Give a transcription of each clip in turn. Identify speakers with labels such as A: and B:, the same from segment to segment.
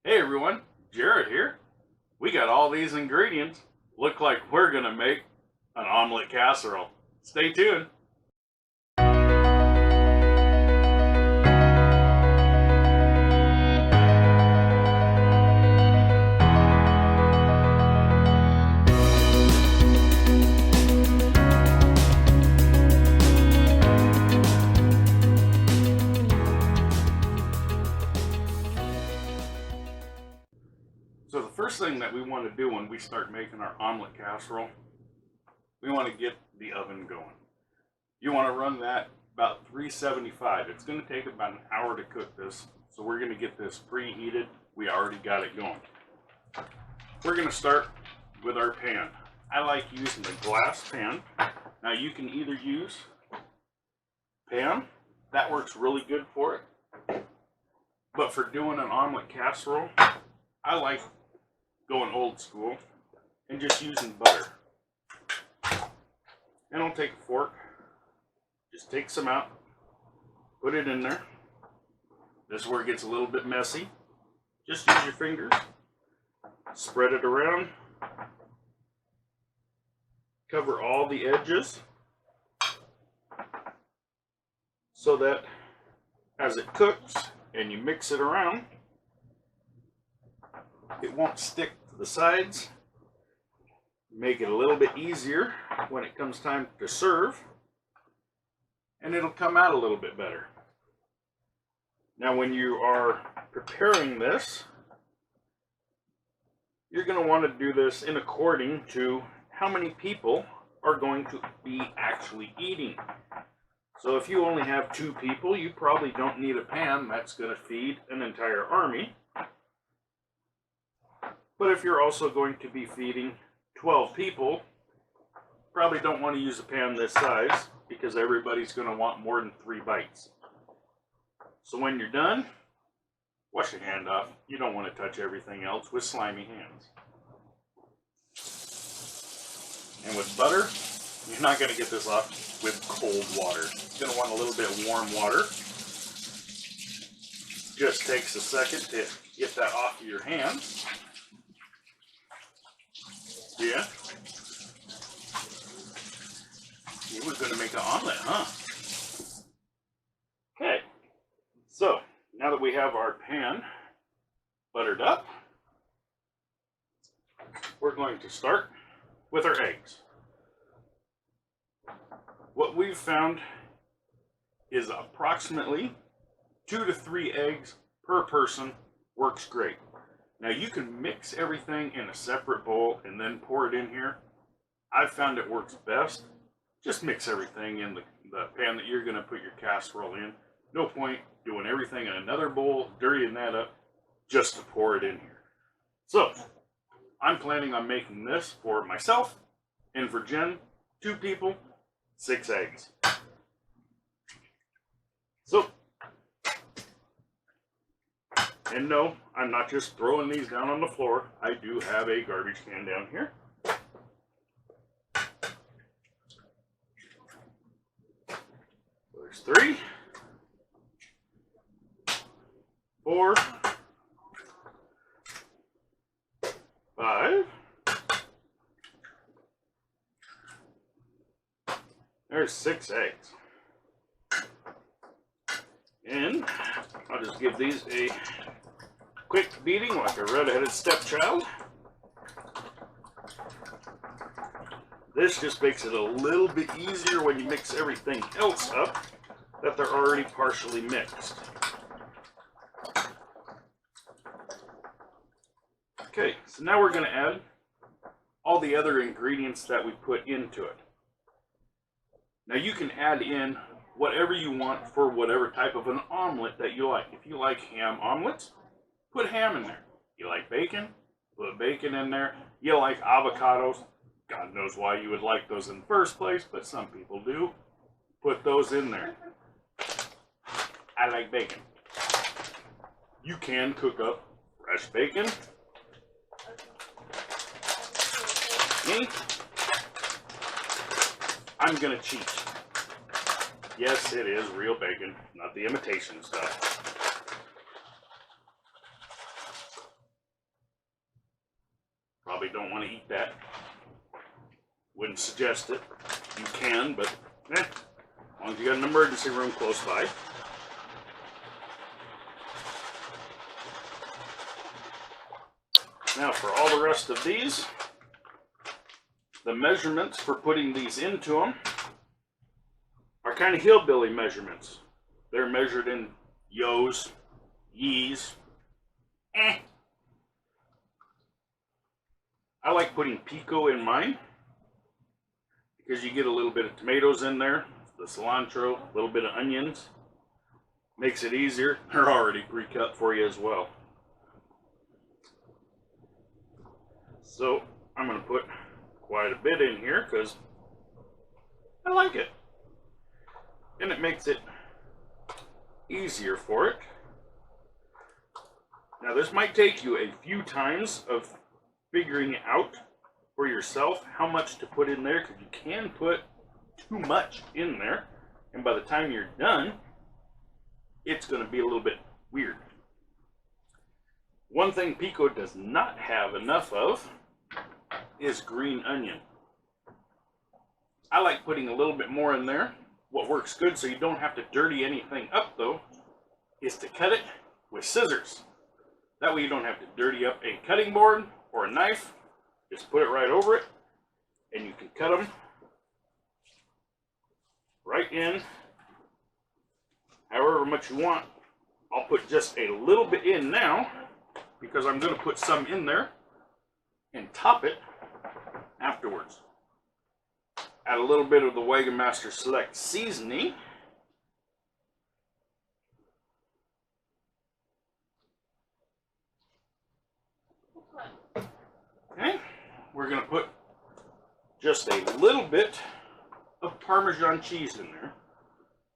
A: Hey everyone, Jared here. We got all these ingredients. Look like we're gonna make an omelet casserole. Stay tuned. So the first thing that we want to do when we start making our omelet casserole, we want to get the oven going. You want to run that about 375. It's going to take about an hour to cook this, so we're going to get this preheated. We already got it going. We're going to start with our pan. I like using a glass pan. Now you can either use pan, that works really good for it. But for doing an omelet casserole, I like going old school and just using butter. And I'll take a fork, just take some out, put it in there. This is where it gets a little bit messy. Just use your fingers, spread it around, cover all the edges so that as it cooks and you mix it around, it won't stick to the sides. Make it a little bit easier when it comes time to serve, and it'll come out a little bit better. Now when you are preparing this, you're going to want to do this in according to how many people are going to be actually eating. So if you only have 2 people, you probably don't need a pan that's going to feed an entire army. But if you're also going to be feeding 12 people, probably don't want to use a pan this size because everybody's going to want more than 3 bites. So when you're done, wash your hand off. You don't want to touch everything else with slimy hands. And with butter, you're not going to get this off with cold water. You're going to want a little bit of warm water. Just takes a second to get that off of your hands. Yeah. You were going to make an omelet, huh? Okay. So, now that we have our pan buttered up, we're going to start with our eggs. What we've found is approximately 2 to 3 eggs per person works great. Now you can mix everything in a separate bowl and then pour it in here. I've found it works best. Just mix everything in the pan that you're going to put your casserole in. No point doing everything in another bowl, dirtying that up, just to pour it in here. So, I'm planning on making this for myself and for Jen, 2 people, 6 eggs. So, and no, I'm not just throwing these down on the floor. I do have a garbage can down here. There's 3, 4, 5. There's 6 eggs. And I'll just give these a quick beating like a red-headed stepchild. This just makes it a little bit easier when you mix everything else up that they're already partially mixed. Okay, so now we're going to add all the other ingredients that we put into it. Now you can add in whatever you want for whatever type of an omelet that you like. If you like ham omelets, put ham in there. You like bacon? Put bacon in there. You like avocados? God knows why you would like those in the first place, but some people do. Put those in there. I like bacon. You can cook up fresh bacon. Me, I'm gonna cheat. Yes, it is real bacon, not the imitation stuff. probably don't want to eat that. Wouldn't suggest it. You can, but as long as you got an emergency room close by. Now for all the rest of these, the measurements for putting these into them are kind of hillbilly measurements. They're measured in yos, yees. I like putting pico in mine because you get a little bit of tomatoes in there, the cilantro, a little bit of onions. Makes it easier. They're already pre-cut for you as well. So I'm going to put quite a bit in here because I like it. And it makes it easier for it. Now this might take you a few times of figuring out for yourself how much to put in there, because you can put too much in there, and by the time you're done, it's going to be a little bit weird. One thing pico does not have enough of is green onion. I like putting a little bit more in there. What works good so you don't have to dirty anything up though is to cut it with scissors. That way you don't have to dirty up a cutting board or a knife. Just put it right over it and you can cut them right in however much you want. I'll put just a little bit in now because I'm going to put some in there and top it afterwards. Add a little bit of the Wagon Master Select seasoning. Okay, we're going to put just a little bit of Parmesan cheese in there.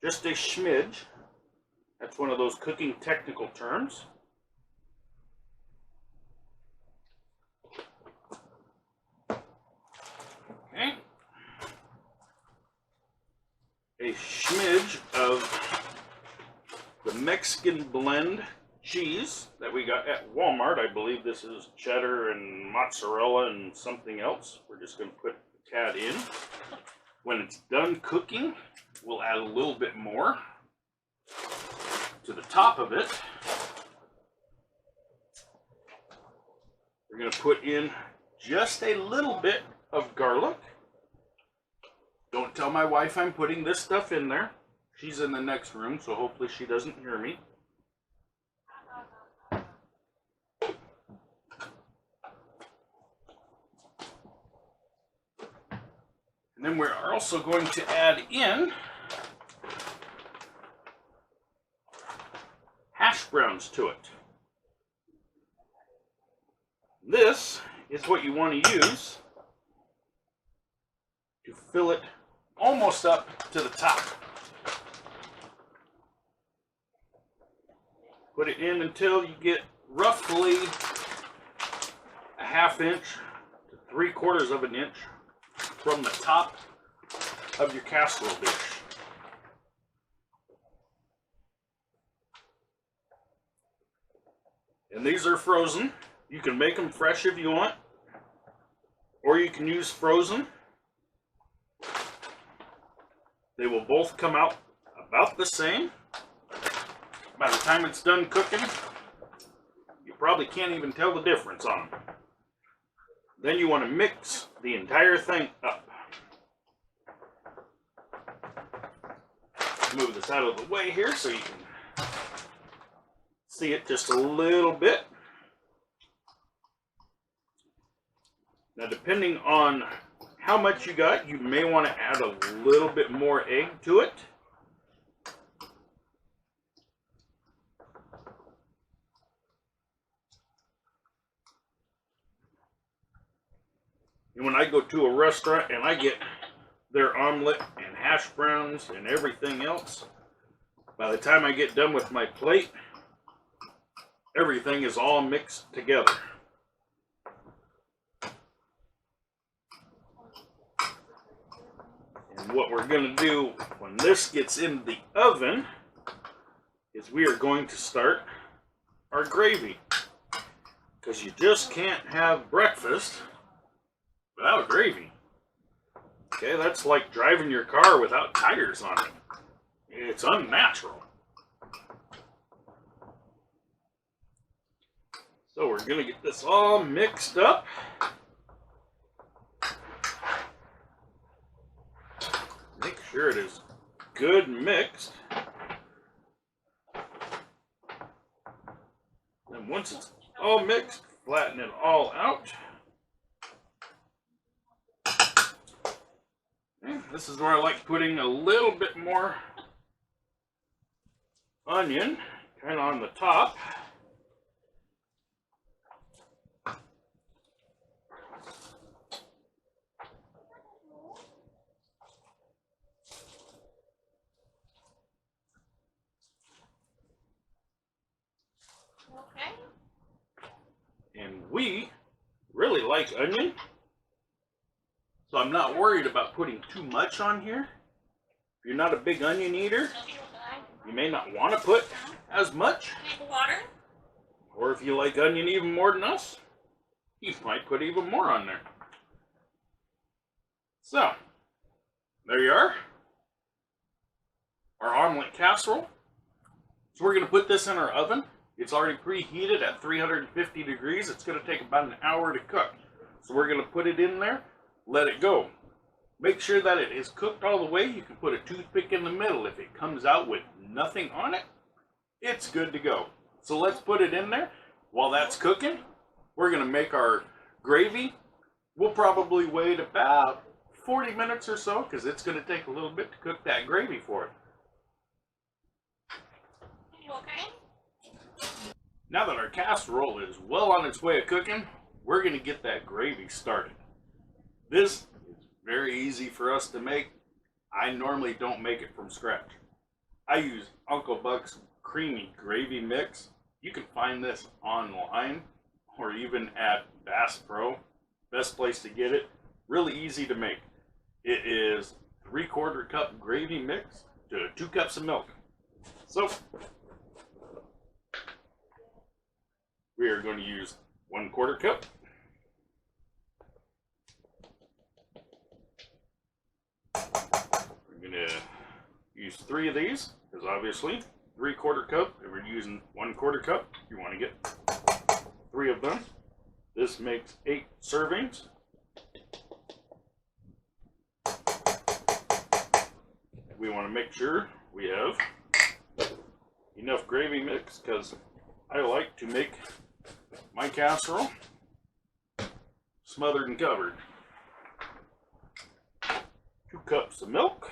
A: Just a smidge. That's one of those cooking technical terms. Okay. A smidge of the Mexican blend cheese that we got at Walmart. I believe this is cheddar and mozzarella and something else. We're just going to put a tad in. When it's done cooking, we'll add a little bit more to the top of it. We're going to put in just a little bit of garlic. Don't tell my wife I'm putting this stuff in there. She's in the next room, so hopefully she doesn't hear me. And then we're also going to add in hash browns to it. This is what you want to use to fill it almost up to the top. Put it in until you get roughly a ½ inch to 3/4 of an inch from the top of your casserole dish. And these are frozen. You can make them fresh if you want, or you can use frozen. They will both come out about the same. By the time it's done cooking, you probably can't even tell the difference on them. Then you want to mix the entire thing up. Move this out of the way here so you can see it just a little bit. Now, depending on how much you got, you may want to add a little bit more egg to it. And when I go to a restaurant and I get their omelet and hash browns and everything else, by the time I get done with my plate, everything is all mixed together. And what we're going to do when this gets in the oven is we are going to start our gravy. Because you just can't have breakfast without gravy. Okay, that's like driving your car without tires on it. It's unnatural. So we're gonna get this all mixed up. Make sure it is good mixed. And once it's all mixed, flatten it all out. And this is where I like putting a little bit more onion, kind of on the top. And we really like onion, so I'm not worried about putting too much on here. If you're not a big onion eater, you may not want to put as much. Or if you like onion even more than us, you might put even more on there. So, there you are. Our omelet casserole. So we're going to put this in our oven. It's already preheated at 350 degrees. It's going to take about an hour to cook. So we're going to put it in there, let it go. Make sure that it is cooked all the way. You can put a toothpick in the middle. If it comes out with nothing on it, it's good to go. So let's put it in there. While that's cooking, we're going to make our gravy. We'll probably wait about 40 minutes or so because it's going to take a little bit to cook that gravy for it.
B: You okay?
A: Now that our casserole is well on its way of cooking, we're going to get that gravy started. This is very easy for us to make. I normally don't make it from scratch. I use Uncle Buck's creamy gravy mix. You can find this online or even at Bass Pro. Best place to get it. Really easy to make. It is 3/4 cup gravy mix to 2 cups of milk. So we are going to use 1/4 cup. We're going to use 3 of these, because obviously 3/4 cup, if we're using 1/4 cup, you want to get 3 of them. This makes 8 servings. We want to make sure we have enough gravy mix, because I like to make my casserole smothered and covered. 2 cups of milk.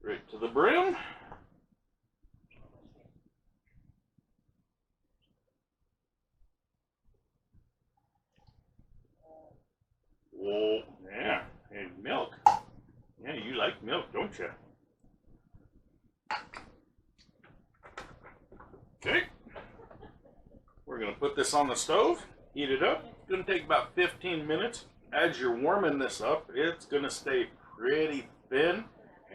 A: Right to the brim. Whoa, yeah, and milk. Yeah, you like milk, don't you? Okay, we're going to put this on the stove, heat it up. It's going to take about 15 minutes. As you're warming this up, it's going to stay pretty thin,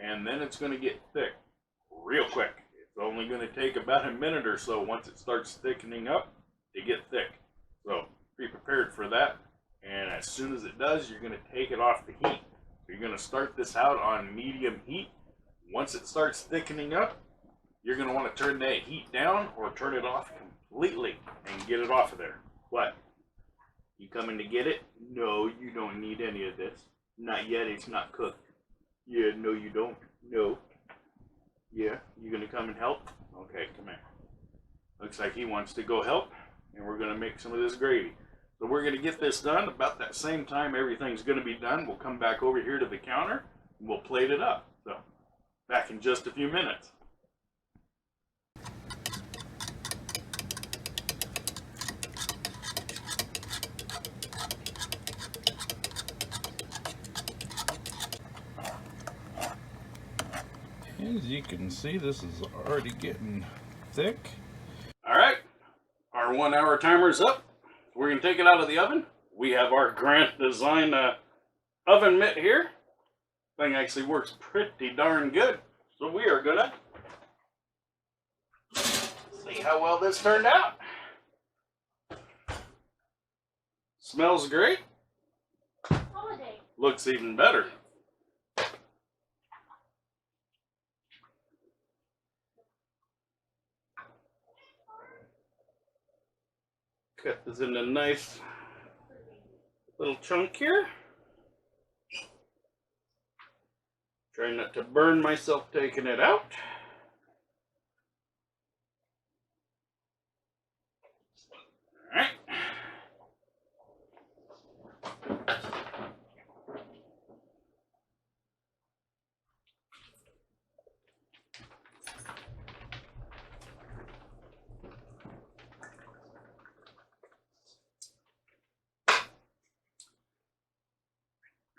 A: and then it's going to get thick real quick. It's only going to take about a minute or so once it starts thickening up to get thick. So be prepared for that, and as soon as it does, you're going to take it off the heat. So you're going to start this out on medium heat. Once it starts thickening up, you're going to want to turn that heat down or turn it off completely and get it off of there. What? You coming to get it? No, you don't need any of this. Not yet, it's not cooked. Yeah, no you don't. No. Yeah, you going to come and help? Okay, come here. Looks like he wants to go help, and we're going to make some of this gravy. So we're going to get this done. About that same time everything's going to be done, we'll come back over here to the counter and we'll plate it up. So, back in just a few minutes. As you can see, this is already getting thick. All right, our 1 hour timer is up. We're going to take it out of the oven. We have our Grant Design oven mitt here. Thing actually works pretty darn good. So we are going to see how well this turned out. Smells great.
B: Holiday.
A: Looks even better. Cut this into a nice little chunk here. Try not to burn myself taking it out. Alright.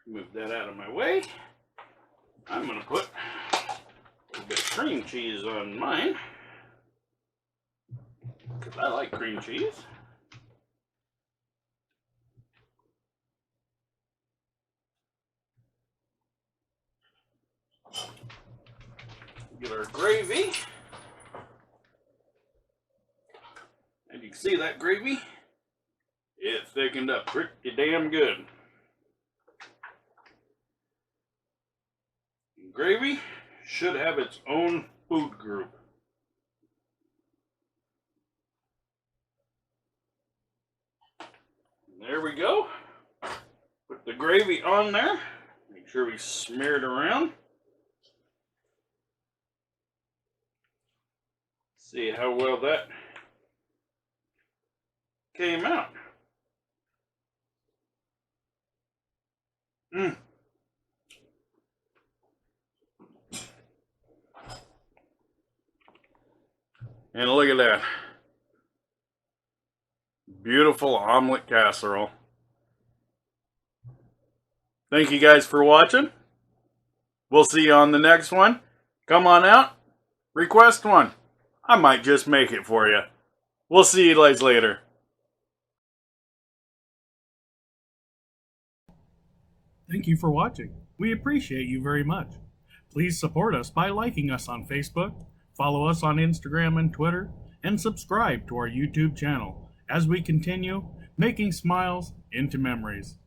A: Move that out of my way. I'm going to put a little bit of cream cheese on mine, because I like cream cheese. Get our gravy. And you can see that gravy, it thickened up pretty damn good. Gravy should have its own food group. There we go. Put the gravy on there. Make sure we smear it around. See how well that came out. And look at that. Beautiful omelet casserole. Thank you guys for watching. We'll see you on the next one. Come on out. Request one. I might just make it for you. We'll see you guys later.
C: Thank you for watching. We appreciate you very much. Please support us by liking us on Facebook, follow us on Instagram and Twitter, and subscribe to our YouTube channel as we continue making smiles into memories.